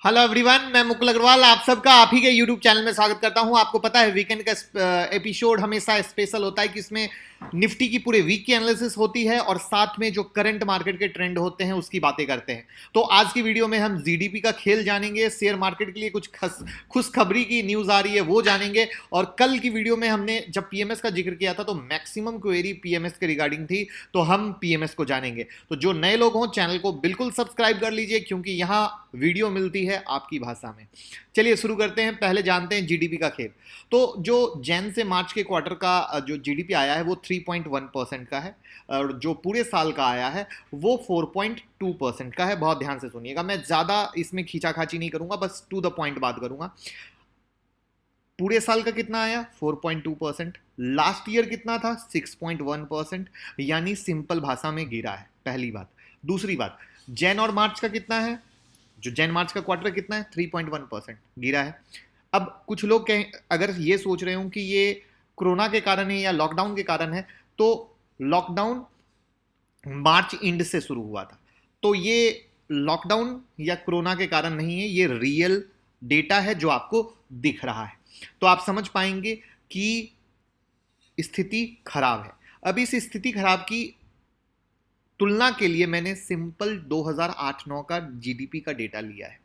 Hello everyone, मैं मुकुल अग्रवाल आप सबका आप ही के यूट्यूब चैनल में स्वागत करता हूं। आपको पता है वीकेंड का एपिसोड हमेशा स्पेशल होता है कि इसमें निफ्टी की पूरे वीक की एनालिसिस होती है और साथ में जो करंट मार्केट के ट्रेंड होते हैं उसकी बातें करते हैं। तो आज की वीडियो में हम जीडीपी का खेल जानेंगे, शेयर मार्केट के लिए कुछ खुशखबरी की न्यूज आ रही है वो जानेंगे। और कल की वीडियो में हमने जब पीएमएस का जिक्र किया था तो मैक्सिमम क्वेरी पीएमएस के रिगार्डिंग थी, तो हम पीएमएस को जानेंगे। तो जो नए लोग हों चैनल को बिल्कुल सब्सक्राइब कर लीजिए क्योंकि यहाँ वीडियो मिलती है आपकी भाषा में। चलिए शुरू करते हैं, पहले जानते हैं जीडीपी का खेल। तो जो जैन से मार्च के क्वार्टर का जो जीडीपी आया है वो 3.1% का है और जो पूरे साल का आया है वो 4.2% का है। बहुत ध्यान से सुनिएगा, मैं ज्यादा इसमें खींचाखाची नहीं करूंगा, बस टू द पॉइंट बात करूंगा। पूरे साल का कितना आया? 4.2%। लास्ट ईयर कितना था? 6.1%। यानी सिंपल भाषा में गिरा है, पहली बात। दूसरी बात, जैन और मार्च का कितना है? जो जैन मार्च का क्वार्टर कितना है? 3.1% गिरा है। अब कुछ लोग कहें, अगर ये सोच रहे हो कि ये कोरोना के कारण है या लॉकडाउन के कारण है, तो लॉकडाउन मार्च एंड से शुरू हुआ था, तो ये लॉकडाउन या कोरोना के कारण नहीं है, ये रियल डेटा है जो आपको दिख रहा है। तो आप समझ पाएंगे कि स्थिति खराब है। अब इस स्थिति खराब की तुलना के लिए मैंने सिंपल 2008-9 का जीडीपी का डेटा लिया है।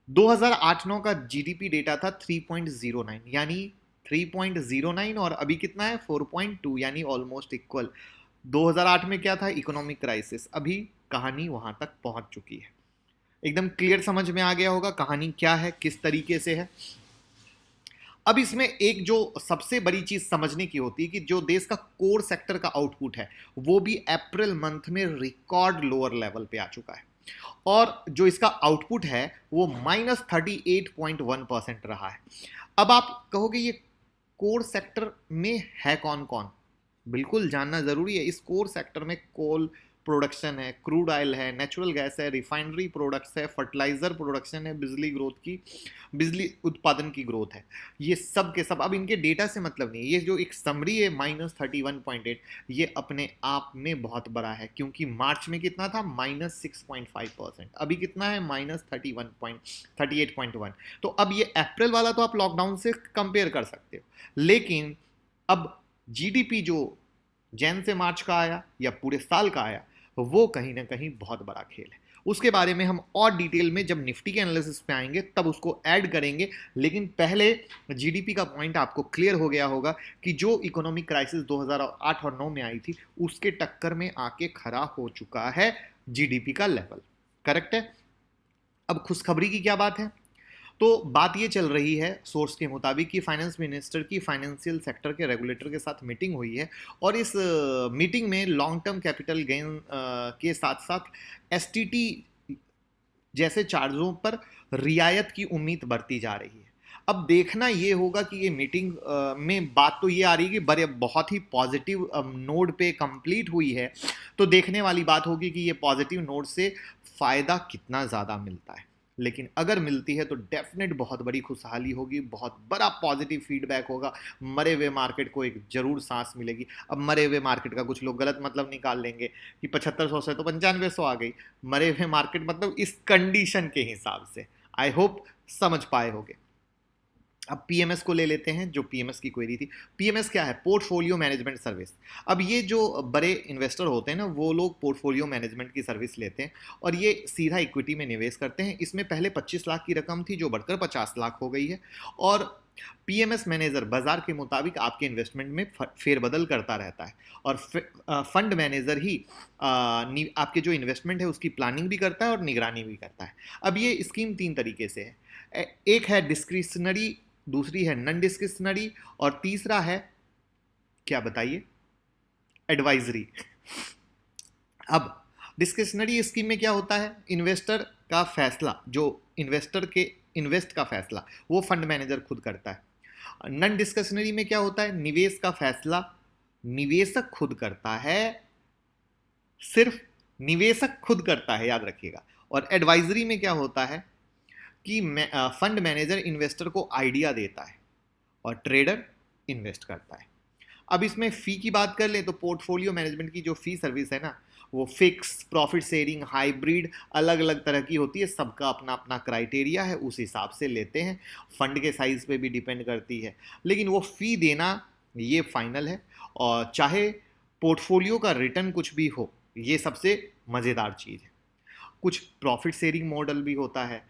2008-9 का जीडीपी डेटा था 3.09, यानी 3.09 और अभी कितना है? 4.2, यानी ऑलमोस्ट इक्वल। 2008 में क्या था? Economic crisis. अभी कहानी वहां तक पहुंच चुकी है। एकदम क्लियर समझ में आ गया होगा कहानी क्या है, किस तरीके से है। अब इसमें एक जो सबसे बड़ी चीज समझने की होती है कि जो देश का कोर सेक्टर का आउटपुट है वो भी अप्रैल मंथ में रिकॉर्ड लोअर लेवल पे आ चुका है और जो इसका आउटपुट है वो -38.1% रहा है। अब आप कहोगे ये कोर सेक्टर में है कौन कौन? बिल्कुल जानना जरूरी है। इस कोर सेक्टर में कोल प्रोडक्शन है, क्रूड ऑयल है, नेचुरल गैस है, रिफाइनरी प्रोडक्ट्स है, फर्टिलाइजर प्रोडक्शन है, बिजली उत्पादन की ग्रोथ है। ये सब के सब, अब इनके डेटा से मतलब नहीं है। ये जो एक समरी है -31.8, ये अपने आप में बहुत बड़ा है क्योंकि मार्च में कितना था? -6.5%। अभी कितना है? -38.1। तो अब ये अप्रैल वाला तो आप लॉकडाउन से कंपेयर कर सकते हो, लेकिन अब जीडीपी जो जैन से मार्च का आया या पूरे साल का आया वो कहीं ना कहीं बहुत बड़ा खेल है। उसके बारे में हम और डिटेल में जब निफ्टी के एनालिसिस पे आएंगे तब उसको ऐड करेंगे, लेकिन पहले जीडीपी का पॉइंट आपको क्लियर हो गया होगा कि जो इकोनॉमिक क्राइसिस 2008 और 9 में आई थी उसके टक्कर में आके खड़ा हो चुका है जीडीपी का लेवल। करेक्ट है। अब खुशखबरी की क्या बात है? तो बात ये चल रही है सोर्स के मुताबिक कि फाइनेंस मिनिस्टर की फाइनेंशियल सेक्टर के रेगुलेटर के साथ मीटिंग हुई है और इस मीटिंग में लॉन्ग टर्म कैपिटल गेन के साथ साथ एसटीटी जैसे चार्जों पर रियायत की उम्मीद बढ़ती जा रही है। अब देखना ये होगा कि ये मीटिंग में बात तो ये आ रही है कि बड़े बहुत ही पॉजिटिव नोड पे कंप्लीट हुई है, तो देखने वाली बात होगी कि ये पॉजिटिव नोड से फायदा कितना ज़्यादा मिलता है। लेकिन अगर मिलती है तो डेफिनेट बहुत बड़ी खुशहाली होगी, बहुत बड़ा पॉजिटिव फीडबैक होगा। मरे हुए मार्केट को एक जरूर सांस मिलेगी। अब मरे हुए मार्केट का कुछ लोग गलत मतलब निकाल लेंगे कि 7500 से तो 9500 आ गई। मरे हुए मार्केट मतलब इस कंडीशन के हिसाब से। आई होप समझ पाए होगे। अब पीएमएस को ले लेते हैं, जो पीएमएस की क्वेरी थी। पीएमएस क्या है? Portfolio management service. अब ये जो बड़े इन्वेस्टर होते हैं ना वो लोग पोर्टफोलियो मैनेजमेंट की सर्विस लेते हैं और ये सीधा इक्विटी में निवेश करते हैं। इसमें पहले 25 लाख की रकम थी जो बढ़कर 50 लाख हो गई है और पीएमएस मैनेजर बाजार के मुताबिक आपके इन्वेस्टमेंट में फेरबदल करता रहता है और फंड मैनेजर ही आपके जो इन्वेस्टमेंट है उसकी प्लानिंग भी करता है और निगरानी भी करता है। अब ये स्कीम 3 तरीके से है। एक है डिस्क्रिशनरी, दूसरी है नॉन डिस्क्रिशनरी और तीसरा है, क्या बताइए, एडवाइजरी। अब डिस्क्रिशनरी स्कीम में क्या होता है? इन्वेस्टर का फैसला, जो इन्वेस्टर के इन्वेस्ट का फैसला वो फंड मैनेजर खुद करता है। नॉन डिस्क्रिशनरी में क्या होता है? निवेश का फैसला निवेशक खुद करता है, सिर्फ निवेशक खुद करता है, याद रखिएगा। और एडवाइजरी में क्या होता है कि फंड मैनेजर इन्वेस्टर को आइडिया देता है और ट्रेडर इन्वेस्ट करता है। अब इसमें फी की बात कर ले तो पोर्टफोलियो मैनेजमेंट की जो फी सर्विस है ना वो फिक्स, प्रॉफिट शेयरिंग, हाइब्रिड, अलग अलग तरह की होती है, सबका अपना अपना क्राइटेरिया है, उस हिसाब से लेते हैं। फंड के साइज पे भी डिपेंड करती है, लेकिन वो फी देना ये फाइनल है। और चाहे पोर्टफोलियो का रिटर्न कुछ भी हो, ये सबसे मज़ेदार चीज़ है। कुछ प्रॉफिट शेयरिंग मॉडल भी होता है,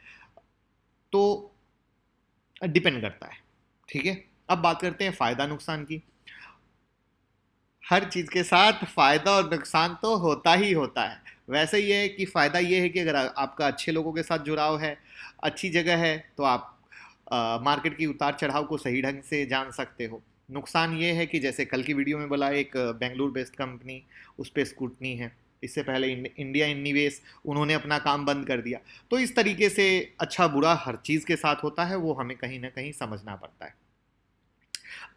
तो डिपेंड करता है। ठीक है, अब बात करते हैं फ़ायदा नुकसान की। हर चीज़ के साथ फ़ायदा और नुकसान तो होता ही होता है। वैसे ये है कि फ़ायदा ये है कि अगर आपका अच्छे लोगों के साथ जुड़ाव है, अच्छी जगह है, तो आप मार्केट की उतार चढ़ाव को सही ढंग से जान सकते हो। नुकसान ये है कि जैसे कल की वीडियो में बोला, एक बेंगलुरु बेस्ड कंपनी, उस पर स्क्रूटनी है। इससे पहले इंडिया इन्वेस्ट, उन्होंने अपना काम बंद कर दिया। तो इस तरीके से अच्छा बुरा हर चीज़ के साथ होता है, वो हमें कहीं ना कहीं समझना पड़ता है।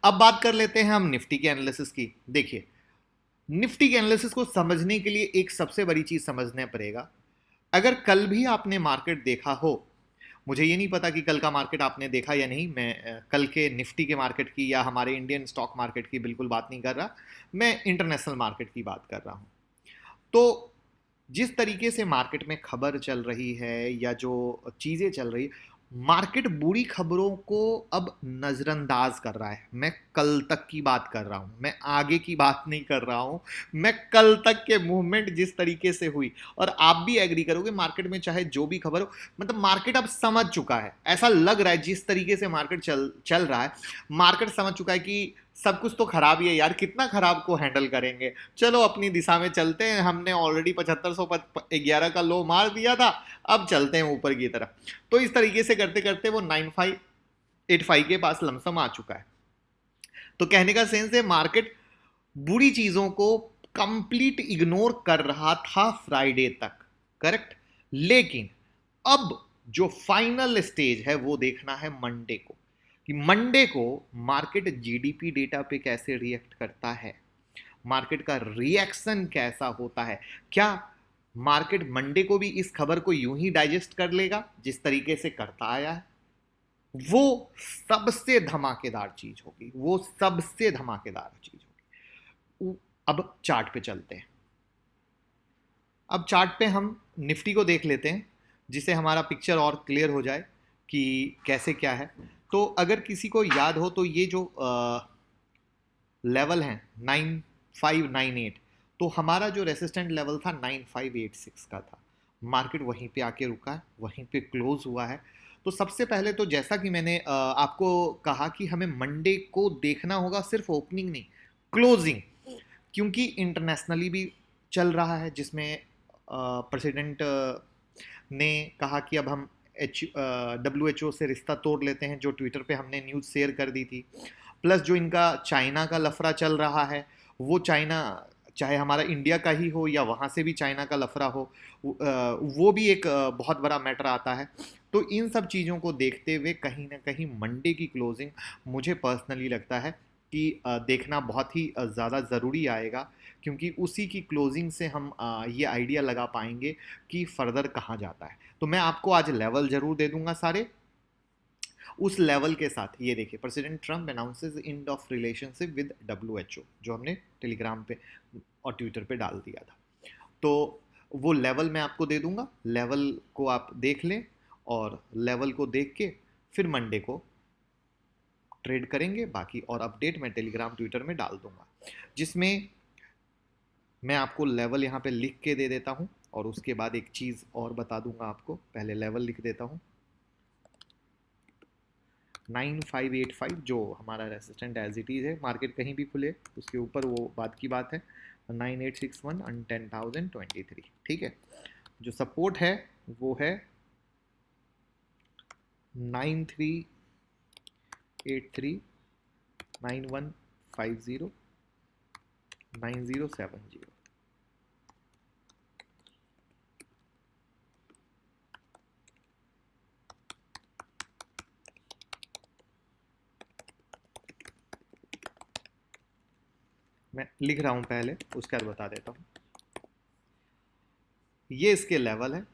अब बात कर लेते हैं हम निफ्टी के एनालिसिस की। देखिए, निफ्टी के एनालिसिस को समझने के लिए एक सबसे बड़ी चीज समझना पड़ेगा। अगर कल भी आपने मार्केट देखा हो, मुझे ये नहीं पता कि कल का मार्केट आपने देखा या नहीं, मैं कल के निफ्टी के मार्केट की या हमारे इंडियन स्टॉक मार्केट की बिल्कुल बात नहीं कर रहा, मैं इंटरनेशनल मार्केट की बात कर रहा हूं। तो जिस तरीके से मार्केट में खबर चल रही है या जो चीज़ें चल रही है, मार्केट बुरी खबरों को अब नज़रअंदाज कर रहा है। मैं कल तक की बात कर रहा हूं, मैं आगे की बात नहीं कर रहा हूं। मैं कल तक के मूवमेंट जिस तरीके से हुई, और आप भी एग्री करोगे, मार्केट में चाहे जो भी खबर हो, मतलब मार्केट अब समझ चुका है। ऐसा लग रहा है जिस तरीके से मार्केट चल रहा है, मार्केट समझ चुका है कि सब कुछ तो खराब ही है यार, कितना खराब को हैंडल करेंगे, चलो अपनी दिशा में चलते हैं। हमने ऑलरेडी 7511 का लो मार दिया था, अब चलते हैं ऊपर की तरफ। तो इस तरीके से करते करते वो 9585 के पास लमसम आ चुका है। तो कहने का सेंस है, मार्केट बुरी चीजों को कंप्लीट इग्नोर कर रहा था फ्राइडे तक, करेक्ट। लेकिन अब जो फाइनल स्टेज है वो देखना है मंडे को, कि मंडे को मार्केट जीडीपी डेटा पे कैसे रिएक्ट करता है, मार्केट का रिएक्शन कैसा होता है। क्या मार्केट मंडे को भी इस खबर को यूं ही डाइजेस्ट कर लेगा जिस तरीके से करता आया है? वो सबसे धमाकेदार चीज होगी, वो सबसे धमाकेदार चीज होगी। अब चार्ट पे चलते हैं। अब चार्ट पे हम निफ्टी को देख लेते हैं, जिससे हमारा पिक्चर और क्लियर हो जाए कि कैसे क्या है। तो अगर किसी को याद हो, तो ये जो लेवल हैं 9598, तो हमारा जो रेसिस्टेंट लेवल था 9586 का था। मार्केट वहीं पे आके रुका है, वहीं पे क्लोज हुआ है। तो सबसे पहले तो जैसा कि मैंने आपको कहा कि हमें मंडे को देखना होगा, सिर्फ ओपनिंग नहीं, क्लोजिंग, क्योंकि इंटरनेशनली भी चल रहा है, जिसमें प्रेसिडेंट ने कहा कि अब हम WHO से रिश्ता तोड़ लेते हैं, जो ट्विटर पे हमने न्यूज़ शेयर कर दी थी। प्लस जो इनका चाइना का लफड़ा चल रहा है, वो चाइना, चाहे हमारा इंडिया का ही हो या वहाँ से भी चाइना का लफड़ा हो, वो भी एक बहुत बड़ा मैटर आता है। तो इन सब चीज़ों को देखते हुए कहीं ना कहीं मंडे की क्लोजिंग मुझे पर्सनली लगता है कि देखना बहुत ही ज़्यादा ज़रूरी आएगा, क्योंकि उसी की क्लोजिंग से हम ये आइडिया लगा पाएंगे कि फर्दर कहाँ जाता है। तो मैं आपको आज लेवल ज़रूर दे दूंगा सारे। उस लेवल के साथ ये देखिए, president Trump announces end of relationship with WHO, जो हमने टेलीग्राम पे और ट्विटर पे डाल दिया था। तो वो लेवल मैं आपको दे दूंगा, लेवल को आप देख लें, और लेवल को देख के फिर मंडे को ट्रेड करेंगे। बाकी और अपडेट मैं टेलीग्राम ट्विटर में डाल दूंगा, जिसमें मैं आपको लेवल यहाँ पे लिख के दे देता हूँ, और उसके बाद एक चीज़ और बता दूंगा आपको। पहले लेवल लिख देता हूँ, 9585 जो हमारा रेसिस्टेंट एज इट इज़ है, मार्केट कहीं भी खुले उसके ऊपर, वो बात की बात है। 9861 एंड 10,023, ठीक है। जो सपोर्ट है वो है 9383, 9150, 9070। मैं लिख रहा हूं पहले, उसके बाद बता देता हूं। ये इसके लेवल है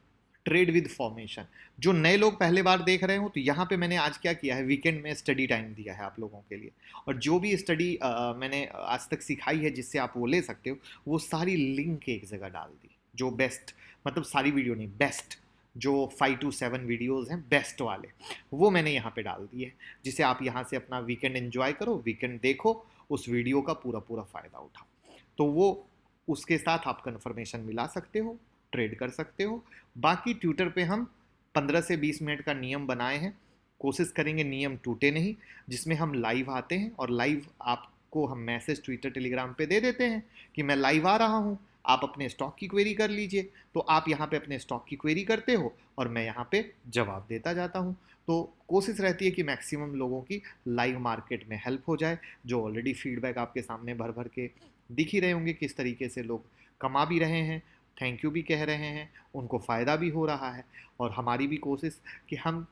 ट्रेड विद फॉर्मेशन। जो नए लोग पहले बार देख रहे हो तो यहाँ पे मैंने आज क्या किया है, वीकेंड में स्टडी टाइम दिया है आप लोगों के लिए, और जो भी स्टडी मैंने आज तक सिखाई है जिससे आप वो ले सकते हो, वो सारी लिंक एक जगह डाल दी। जो बेस्ट, मतलब सारी वीडियो नहीं, बेस्ट जो 5 to 7 वीडियोस हैं बेस्ट वाले, वो मैंने यहाँ पे डाल दिए, जिसे आप यहाँ से अपना वीकेंड एंजॉय करो, वीकेंड देखो, उस वीडियो का पूरा पूरा फ़ायदा उठाओ। तो वो उसके साथ आप कन्फर्मेशन मिला सकते हो, ट्रेड कर सकते हो। बाकी ट्विटर पे हम 15 से 20 मिनट का नियम बनाए हैं, कोशिश करेंगे नियम टूटे नहीं, जिसमें हम लाइव आते हैं और लाइव आपको हम मैसेज ट्विटर टेलीग्राम पे दे देते हैं कि मैं लाइव आ रहा हूँ, आप अपने स्टॉक की क्वेरी कर लीजिए। तो आप यहाँ पे अपने स्टॉक की क्वेरी करते हो और मैं यहाँ पे जवाब देता जाता हूँ। तो कोशिश रहती है कि मैक्सिमम लोगों की लाइव मार्केट में हेल्प हो जाए। जो ऑलरेडी फीडबैक आपके सामने भर भर के दिख ही रहे होंगे, किस तरीके से लोग कमा भी रहे हैं, थैंक यू भी कह रहे हैं, उनको फ़ायदा भी हो रहा है। और हमारी भी कोशिश कि हम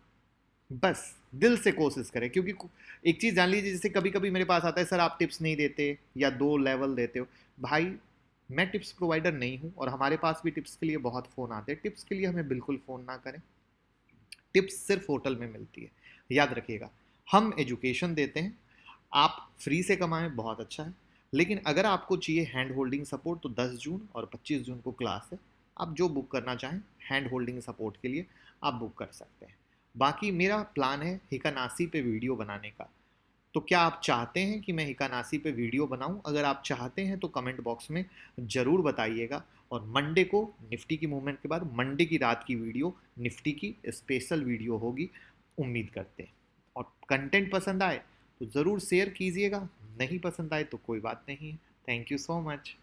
बस दिल से कोशिश करें, क्योंकि एक चीज़ जान लीजिए, जैसे कभी कभी मेरे पास आता है, सर आप टिप्स नहीं देते या 2 लेवल देते हो। भाई मैं टिप्स प्रोवाइडर नहीं हूँ, और हमारे पास भी टिप्स के लिए बहुत फ़ोन आते हैं। टिप्स के लिए हमें बिल्कुल फ़ोन ना करें, टिप्स सिर्फ होटल में मिलती है, याद रखिएगा। हम एजुकेशन देते हैं, आप फ्री से कमाएं बहुत अच्छा है, लेकिन अगर आपको चाहिए हैंड होल्डिंग सपोर्ट तो 10 जून और 25 जून को क्लास है। आप जो बुक करना चाहें हैंड होल्डिंग सपोर्ट के लिए आप बुक कर सकते हैं। बाकी मेरा प्लान है हिकानासी पे वीडियो बनाने का। तो क्या आप चाहते हैं कि मैं हिकानासी पे वीडियो बनाऊं? अगर आप चाहते हैं तो कमेंट बॉक्स में ज़रूर बताइएगा। और मंडे को निफ्टी की मूवमेंट के बाद मंडे की रात की वीडियो निफ्टी की स्पेशल वीडियो होगी, उम्मीद करते हैं। और कंटेंट पसंद आए तो ज़रूर शेयर कीजिएगा, नहीं पसंद आए तो कोई बात नहीं है। Thank you so much.